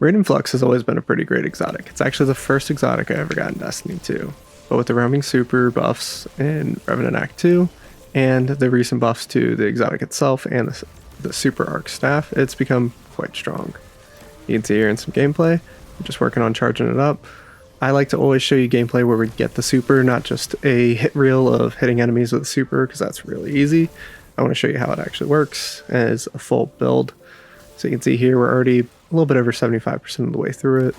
Raiden Flux has always been a pretty great exotic. It's actually the first exotic I ever got in Destiny 2. But with the roaming super buffs in Revenant Act 2, and the recent buffs to the exotic itself and the super arc staff, it's become quite strong. You can see here in some gameplay, I'm just working on charging it up. I like to always show you gameplay where we get the super, not just a hit reel of hitting enemies with a super, because that's really easy. I want to show you how it actually works as a full build. So you can see here we're already a little bit over 75% of the way through it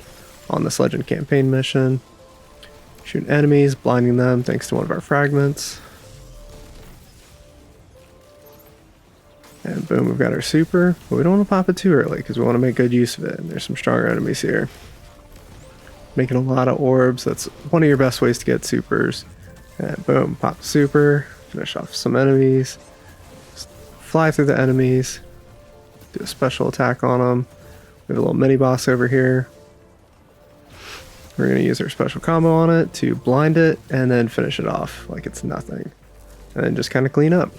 on this Legend campaign mission. Shooting enemies, blinding them thanks to one of our fragments. And boom, we've got our super, but we don't want to pop it too early because we want to make good use of it. And there's some stronger enemies here. Making a lot of orbs, that's one of your best ways to get supers. And boom, pop the super, finish off some enemies, just fly through the enemies, do a special attack on them. We have a little mini boss over here. We're going to use our special combo on it to blind it and then finish it off like it's nothing. And then just kind of clean up.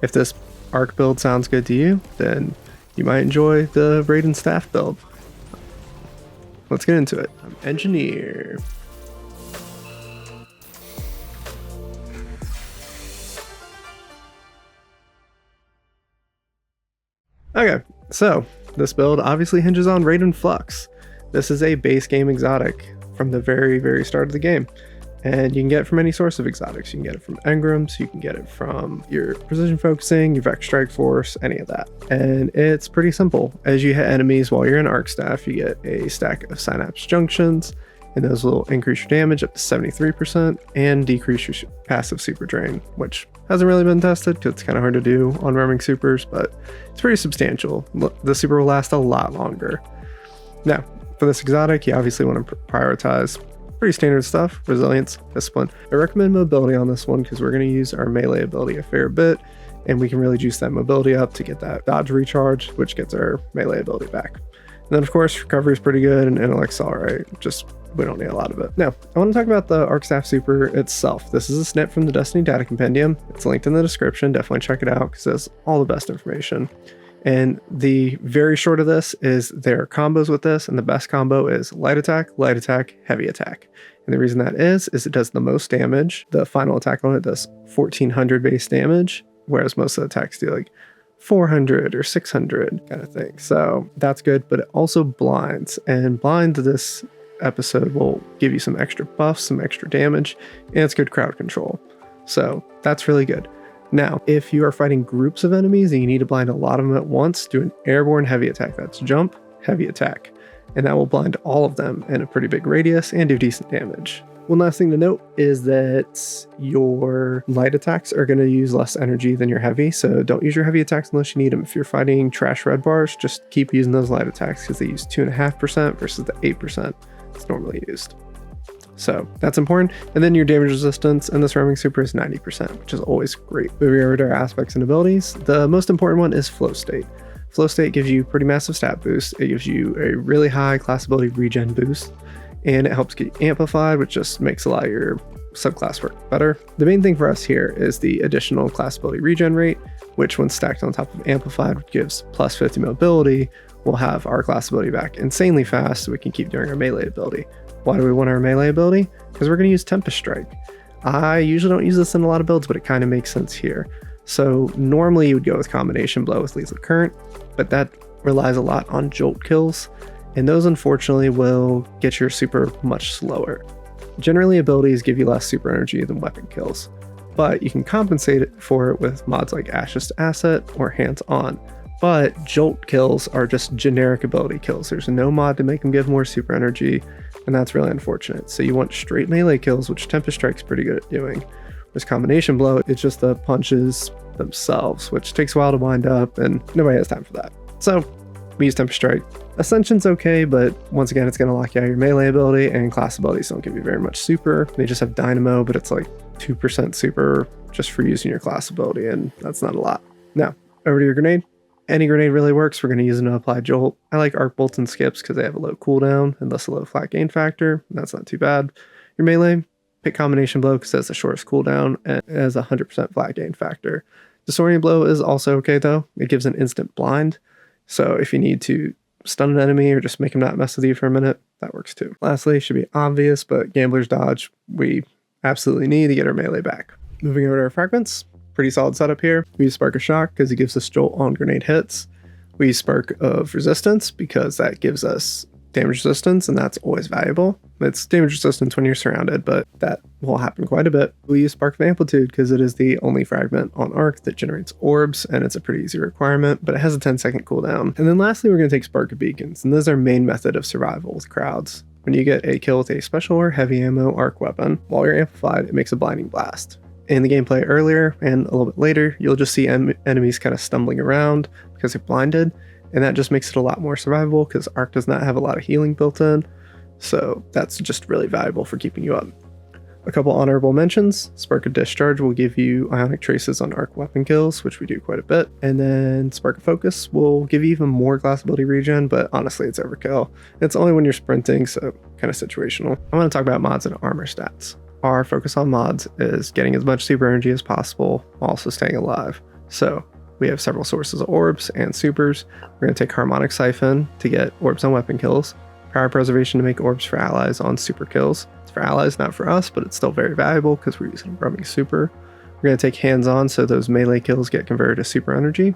If this arc build sounds good to you, then you might enjoy the Raiden staff build. Let's get into it. I'm engineer. Okay, so this build obviously hinges on Raiden Flux. This is a base game exotic from the very, very start of the game. And you can get it from any source of exotics. You can get it from engrams, you can get it from your precision focusing, your Vex Strike Force, any of that. And it's pretty simple. As you hit enemies while you're in Arc Staff, you get a stack of Synapse Junctions, and those will increase your damage up to 73% and decrease your passive super drain, which hasn't really been tested because it's kind of hard to do on roaming supers, but it's pretty substantial. The super will last a lot longer. Now, for this exotic, you obviously want to prioritize pretty standard stuff: resilience, discipline. I recommend mobility on this one because we're going to use our melee ability a fair bit, and we can really juice that mobility up to get that dodge recharge, which gets our melee ability back. And then of course, recovery is pretty good, and intellect's alright, just we don't need a lot of it. Now, I want to talk about the Arc Staff Super itself. This is a snip from the Destiny Data Compendium. It's linked in the description, definitely check it out because it has all the best information. And the very short of this is there are combos with this, and the best combo is light attack, heavy attack. And the reason that is it does the most damage. The final attack on it does 1400 base damage, whereas most of the attacks do like 400 or 600 kind of thing. So that's good, but it also blinds, and blind this episode will give you some extra buffs, some extra damage, and it's good crowd control. So that's really good. Now, if you are fighting groups of enemies and you need to blind a lot of them at once, do an airborne heavy attack. That's jump, heavy attack. And that will blind all of them in a pretty big radius and do decent damage. One last thing to note is that your light attacks are going to use less energy than your heavy, so don't use your heavy attacks unless you need them. If you're fighting trash red bars, just keep using those light attacks because they use 2.5% versus the 8% it's normally used. So that's important. And then your damage resistance in this roaming super is 90%, which is always great. Moving over to our aspects and abilities, the most important one is flow state. Flow state gives you pretty massive stat boost. It gives you a really high class ability regen boost, and it helps get you amplified, which just makes a lot of your subclass work better. The main thing for us here is the additional class ability regen rate, which when stacked on top of amplified, which gives plus 50 mobility, will have our class ability back insanely fast so we can keep doing our melee ability. Why do we want our melee ability? Because we're going to use Tempest Strike. I usually don't use this in a lot of builds, but it kind of makes sense here. So normally you would go with Combination Blow with Lethal Current, but that relies a lot on jolt kills, and those unfortunately will get your super much slower. Generally, abilities give you less super energy than weapon kills, but you can compensate for it with mods like Ashes to Asset or Hands On. But jolt kills are just generic ability kills. There's no mod to make them give more super energy, and that's really unfortunate. So you want straight melee kills, which Tempest Strike's pretty good at doing. Whereas Combination Blow, it's just the punches themselves, which takes a while to wind up, and nobody has time for that. So we use Tempest Strike. Ascension's okay, but once again, it's going to lock you out of your melee ability, and class abilities don't give you very much super. They just have Dynamo, but it's like 2% super just for using your class ability, and that's not a lot. Now, over to your grenade. Any grenade really works. We're going to use it to apply jolt. I like arc bolts and skips because they have a low cooldown and thus a low flat gain factor. That's not too bad. Your melee, pick Combination Blow because it has the shortest cooldown and it has a 100% flat gain factor. Disorient Blow is also okay though. It gives an instant blind. So if you need to stun an enemy or just make him not mess with you for a minute, that works too. Lastly, should be obvious, but Gambler's Dodge, we absolutely need to get our melee back. Moving over to our Fragments, pretty solid setup here. We use Spark of Shock because it gives us Jolt on grenade hits. We use Spark of Resistance because that gives us damage resistance, and that's always valuable. It's damage resistance when you're surrounded, but that will happen quite a bit. We use Spark of Amplitude because it is the only fragment on Arc that generates orbs, and it's a pretty easy requirement, but it has a 10-second cooldown. And then lastly, we're going to take Spark of Beacons, and this is our main method of survival with crowds. When you get a kill with a special or heavy ammo arc weapon, while you're amplified, it makes a blinding blast. In the gameplay earlier and a little bit later, you'll just see enemies kind of stumbling around because they're blinded, and that just makes it a lot more survivable because Arc does not have a lot of healing built in, so that's just really valuable for keeping you up. A couple honorable mentions: Spark of Discharge will give you ionic traces on Arc weapon kills, which we do quite a bit, and then Spark of Focus will give you even more class ability regen, but honestly it's overkill. It's only when you're sprinting, so kind of situational. I want to talk about mods and armor stats. Our focus on mods is getting as much super energy as possible while also staying alive. So we have several sources of orbs and supers. We're going to take Harmonic Siphon to get orbs on weapon kills, Power Preservation to make orbs for allies on super kills. It's for allies, not for us, but it's still very valuable because we're using a roaming super. We're going to take Hands On so those melee kills get converted to super energy.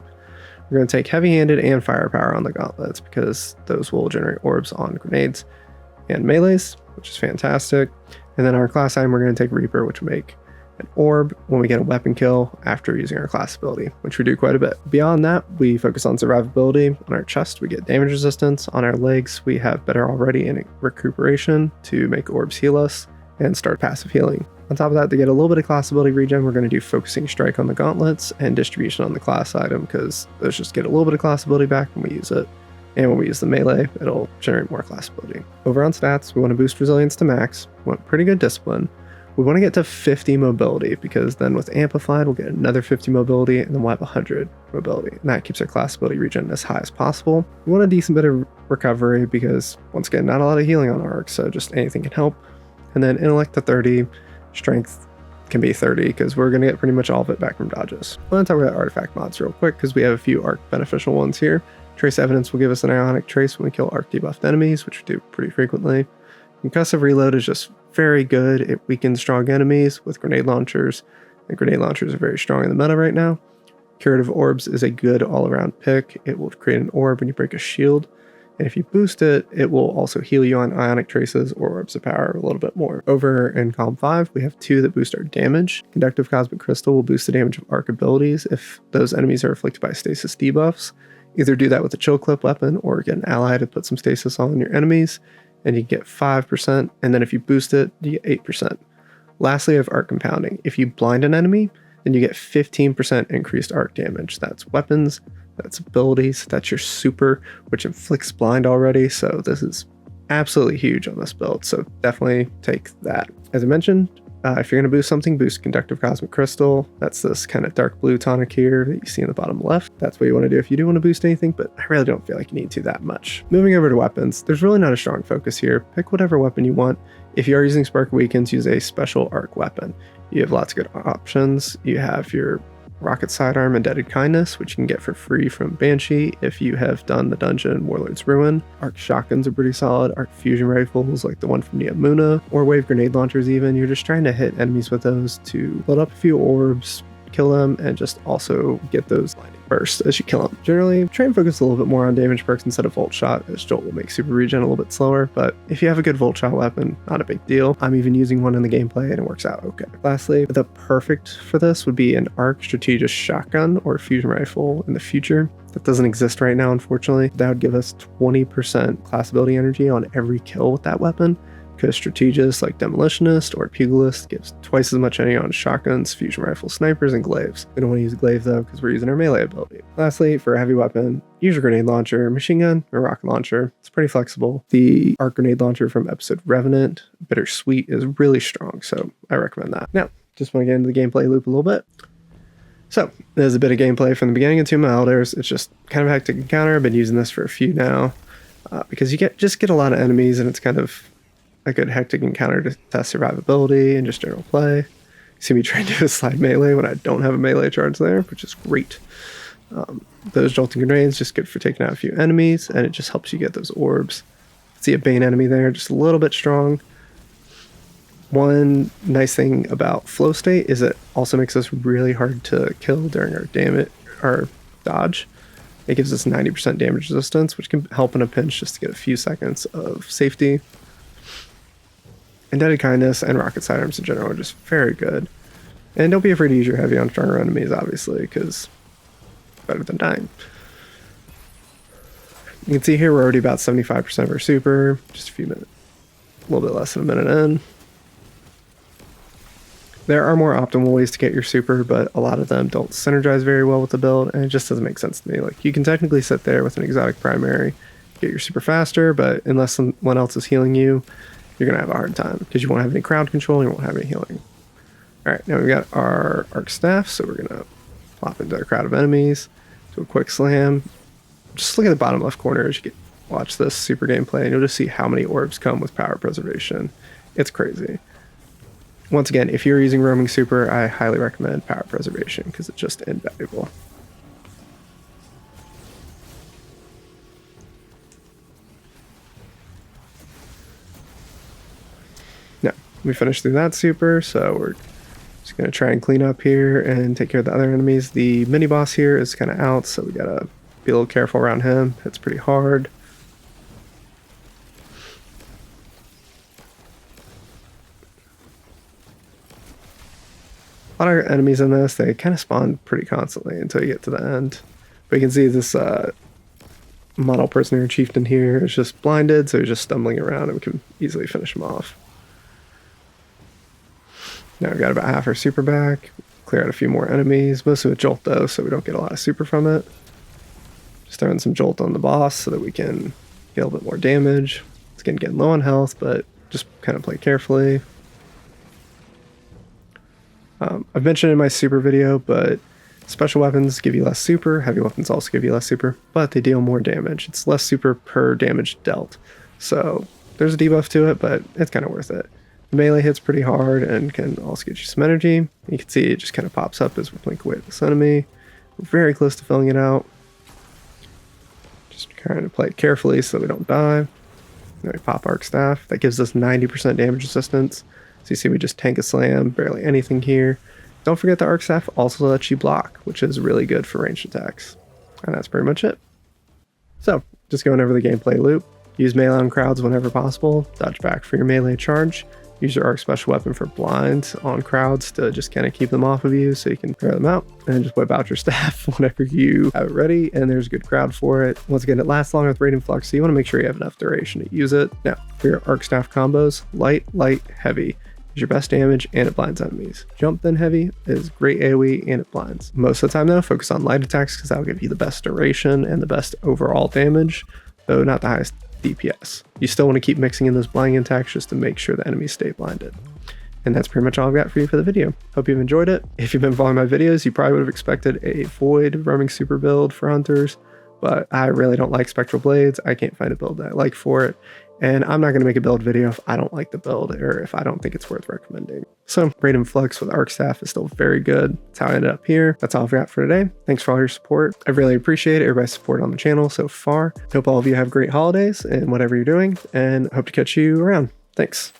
We're going to take Heavy Handed and Firepower on the gauntlets because those will generate orbs on grenades and melees, which is fantastic. And then our class item, we're going to take Reaper, which will make an orb when we get a weapon kill after using our class ability, which we do quite a bit. Beyond that, we focus on survivability. On our chest, we get damage resistance. On our legs, we have better already in recuperation to make orbs heal us and start passive healing. On top of that, to get a little bit of class ability regen, we're going to do Focusing Strike on the gauntlets and Distribution on the class item because those just get a little bit of class ability back when we use it. And when we use the melee, it'll generate more class ability. Over on stats, we want to boost resilience to max. We want pretty good discipline. We want to get to 50 mobility because then with Amplified, we'll get another 50 mobility and then we'll have 100 mobility. And that keeps our class ability regen as high as possible. We want a decent bit of recovery because, once again, not a lot of healing on Arc, so just anything can help. And then Intellect to 30, Strength can be 30 because we're going to get pretty much all of it back from dodges. I want to talk about artifact mods real quick because we have a few Arc beneficial ones here. Trace Evidence will give us an ionic trace when we kill Arc debuffed enemies, which we do pretty frequently. Concussive Reload is just very good. It weakens strong enemies with grenade launchers, and grenade launchers are very strong in the meta right now. Curative Orbs is a good all-around pick. It will create an orb when you break a shield, and if you boost it, it will also heal you on ionic traces or orbs of power a little bit more. Over in column 5, we have 2 that boost our damage. Conductive Cosmic Crystal will boost the damage of Arc abilities if those enemies are afflicted by stasis debuffs. Either do that with a chill clip weapon or get an ally to put some stasis on your enemies, and you get 5%, and then if you boost it, you get 8%. Lastly, I have Arc Compounding. If you blind an enemy, then you get 15% increased Arc damage. That's weapons, that's abilities, that's your super, which inflicts blind already, so this is absolutely huge on this build, so definitely take that. As I mentioned, if you're going to boost something, boost Conductive Cosmic Crystal. That's this kind of dark blue tonic here that you see in the bottom left. That's what you want to do if you do want to boost anything, but I really don't feel like you need to that much. Moving over to weapons, there's really not a strong focus here. Pick whatever weapon you want. If you are using Spark Weakens, use a special Arc weapon. You have lots of good options. You have your Rocket Sidearm Indebted Kindness, which you can get for free from Banshee if you have done the dungeon Warlord's Ruin. Arc Shotguns are pretty solid. Arc Fusion Rifles like the one from Neomuna, or Wave Grenade Launchers even. You're just trying to hit enemies with those to build up a few orbs, kill them, and just also get those blinding bursts as you kill them. Generally, try and focus a little bit more on damage perks instead of Volt Shot, as Jolt will make super regen a little bit slower, but if you have a good Volt Shot weapon, not a big deal. I'm even using one in the gameplay and it works out okay. Lastly, the perfect for this would be an Arc Strategist Shotgun or Fusion Rifle in the future. That doesn't exist right now, unfortunately. That would give us 20% class ability energy on every kill with that weapon, because Strategist like Demolitionist or Pugilist gives twice as much energy on shotguns, fusion rifle, snipers, and glaives. We don't want to use a glaive though because we're using our melee ability. Lastly, for a heavy weapon, use a grenade launcher, machine gun, or rocket launcher. It's pretty flexible. The Arc Grenade Launcher from episode Revenant, Bittersweet, is really strong, so I recommend that. Now, just want to get into the gameplay loop a little bit. So, there's a bit of gameplay from the beginning of Tomb of Elders. It's just kind of a hectic encounter. I've been using this for a few now because you just get a lot of enemies, and it's kind of a good hectic encounter to test survivability and just general play. You see me trying to do a slide melee when I don't have a melee charge there, which is great. Those jolting grenades just good for taking out a few enemies, and it just helps you get those orbs. See a Bane enemy there, just a little bit strong. One nice thing about flow state is it also makes us really hard to kill during our dodge. It gives us 90% damage resistance, which can help in a pinch just to get a few seconds of safety. Indebted Kindness and Rocket Sidearms in general are just very good. And don't be afraid to use your heavy on stronger enemies, obviously, because better than dying. You can see here we're already about 75% of our super, just a few minutes, a little bit less than a minute in. There are more optimal ways to get your super, but a lot of them don't synergize very well with the build, and it just doesn't make sense to me. Like, you can technically sit there with an exotic primary, get your super faster, but unless someone else is healing you, you're going to have a hard time, because you won't have any crowd control, and you won't have any healing. Alright, now we've got our arc staff, so we're going to plop into a crowd of enemies, do a quick slam. Just look at the bottom left corner as you watch this super gameplay, and you'll just see how many orbs come with power preservation. It's crazy. Once again, if you're using roaming super, I highly recommend power preservation because it's just invaluable. Now, we finished through that super, so we're just going to try and clean up here and take care of the other enemies. The mini boss here is kind of out, so we got to be a little careful around him. It's pretty hard. A lot of enemies in this, they kind of spawn pretty constantly until you get to the end. But you can see this model person here, chieftain here, is just blinded, so he's just stumbling around and we can easily finish him off. Now we've got about half our super back. Clear out a few more enemies, mostly with Jolt though, so we don't get a lot of super from it. Just throwing some Jolt on the boss so that we can get a little bit more damage. It's getting low on health, but just kind of play carefully. I've mentioned in my super video, but special weapons give you less super, heavy weapons also give you less super, but they deal more damage. It's less super per damage dealt. So there's a debuff to it, but it's kind of worth it. The melee hits pretty hard and can also get you some energy. You can see it just kind of pops up as we blink away at this enemy. We're very close to filling it out. Just trying to play it carefully so we don't die. Then we pop Arc Staff. That gives us 90% damage resistance. So you see we just tank a slam, barely anything here. Don't forget the Arc Staff also lets you block, which is really good for ranged attacks. And that's pretty much it. So, just going over the gameplay loop. Use melee on crowds whenever possible. Dodge back for your melee charge. Use your arc special weapon for blinds on crowds to just kind of keep them off of you so you can clear them out. And just whip out your staff whenever you have it ready and there's a good crowd for it. Once again, it lasts longer with Raiden Flux, so you want to make sure you have enough duration to use it. Now, for your arc staff combos, light, heavy is your best damage and it blinds enemies. Jump then heavy is great AoE and it blinds. Most of the time though, focus on light attacks because that will give you the best duration and the best overall damage, though not the highest DPS. You still want to keep mixing in those blinding attacks just to make sure the enemies stay blinded. And that's pretty much all I've got for you for the video. Hope you've enjoyed it. If you've been following my videos, you probably would have expected a Void roaming super build for hunters, but I really don't like Spectral Blades. I can't find a build that I like for it. And I'm not going to make a build video if I don't like the build or if I don't think it's worth recommending. So Raiden Flux with Arc Staff is still very good. That's how I ended up here. That's all I've got for today. Thanks for all your support. I really appreciate everybody's support on the channel so far. Hope all of you have great holidays and whatever you're doing, and hope to catch you around. Thanks.